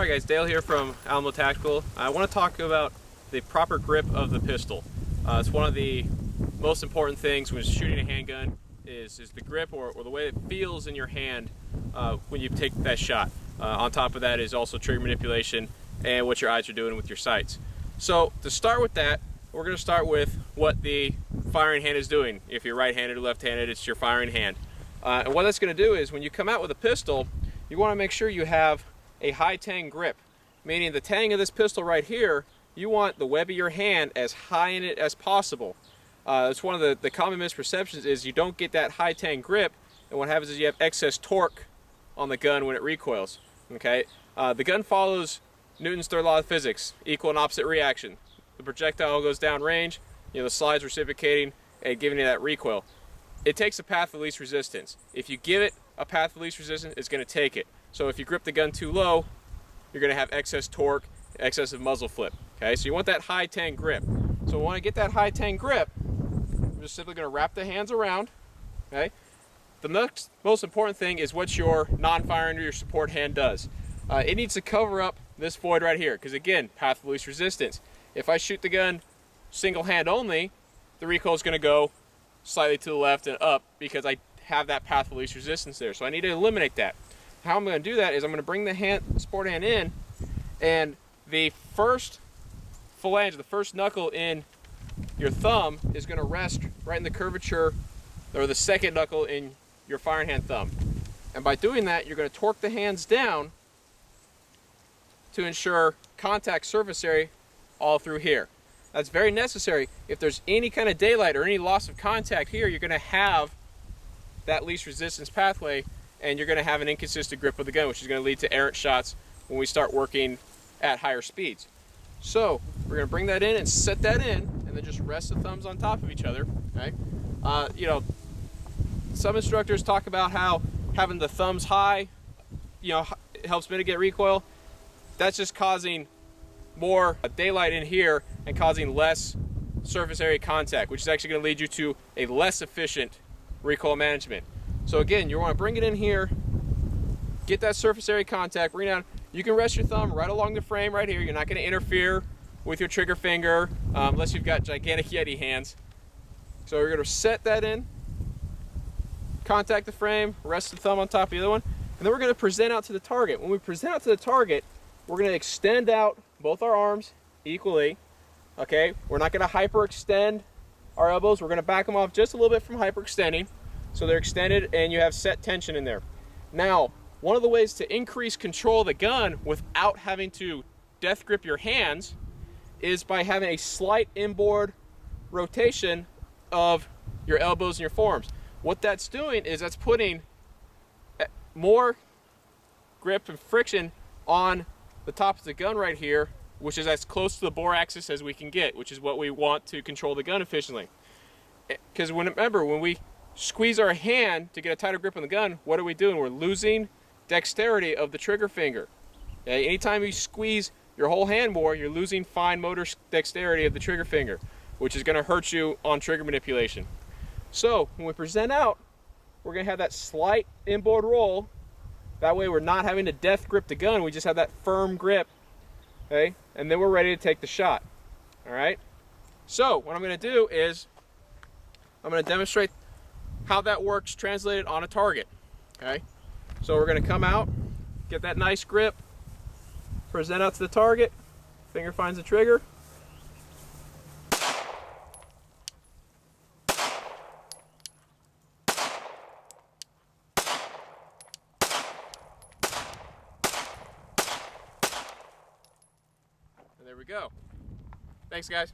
Alright guys, Dale here from Alamo Tactical. I want to talk about the proper grip of the pistol. It's one of the most important things when shooting a handgun is the grip or the way it feels in your hand when you take that shot. On top of that is also trigger manipulation and what your eyes are doing with your sights. So to start with that, we're going to start with what the firing hand is doing. If you're right-handed or left-handed, it's your firing hand. And what that's going to do is when you come out with a pistol, you want to make sure you have a high tang grip, meaning the tang of this pistol right here, you want the web of your hand as high in it as possible. It's one of the common misperceptions is you don't get that high tang grip, and what happens is you have excess torque on the gun when it recoils. Okay, the gun follows Newton's third law of physics, equal and opposite reaction. The projectile goes down range, the slide's reciprocating and giving you that recoil. It takes a path of least resistance. If you give it a path of least resistance, it's going to take it. So if you grip the gun too low, you're going to have excess torque, excessive muzzle flip. Okay, so you want that high tang grip. So we want to get that high tang grip. I'm just simply going to wrap the hands around. Okay, the most important thing is what your non-firing or your support hand does. It needs to cover up this void right here, because again, path of least resistance. If I shoot the gun single hand only, the recoil is going to go slightly to the left and up because I have that path of least resistance there. So I need to eliminate that. How I'm going to do that is I'm going to bring the support hand in, and the first phalange, the first knuckle in your thumb is going to rest right in the curvature, or the second knuckle in your firing hand thumb. And by doing that, you're going to torque the hands down to ensure contact surface area all through here. That's very necessary. If there's any kind of daylight or any loss of contact here, you're going to have that least resistance pathway, and you're going to have an inconsistent grip of the gun, which is going to lead to errant shots when we start working at higher speeds. So we're going to bring that in and set that in, and then just rest the thumbs on top of each other. Okay? Some instructors talk about how having the thumbs high, it helps mitigate recoil. That's just causing more daylight in here and causing less surface area contact, which is actually going to lead you to a less efficient recoil management. So again, you want to bring it in here, get that surface area contact, bring it down. You can rest your thumb right along the frame right here. You're not going to interfere with your trigger finger unless you've got gigantic Yeti hands. So we're going to set that in, contact the frame, rest the thumb on top of the other one, and then we're going to present out to the target. When we present out to the target, we're going to extend out both our arms equally. Okay, we're not going to hyperextend our elbows. We're going to back them off just a little bit from hyperextending, so they're extended and you have set tension in there. Now, one of the ways to increase control of the gun without having to death grip your hands is by having a slight inboard rotation of your elbows and your forearms. What that's doing is that's putting more grip and friction on the top of the gun right here, which is as close to the bore axis as we can get, which is what we want to control the gun efficiently. Because remember, when we squeeze our hand to get a tighter grip on the gun, what are we doing? We're losing dexterity of the trigger finger. Okay? Anytime you squeeze your whole hand more, you're losing fine motor dexterity of the trigger finger, which is going to hurt you on trigger manipulation. So when we present out, we're going to have that slight inboard roll. That way we're not having to death grip the gun, we just have that firm grip. Okay? And then we're ready to take the shot. Alright? So what I'm going to do is I'm going to demonstrate how that works translated on a target. Okay? So we're going to come out, get that nice grip, present out to the target, finger finds the trigger. And there we go. Thanks, guys.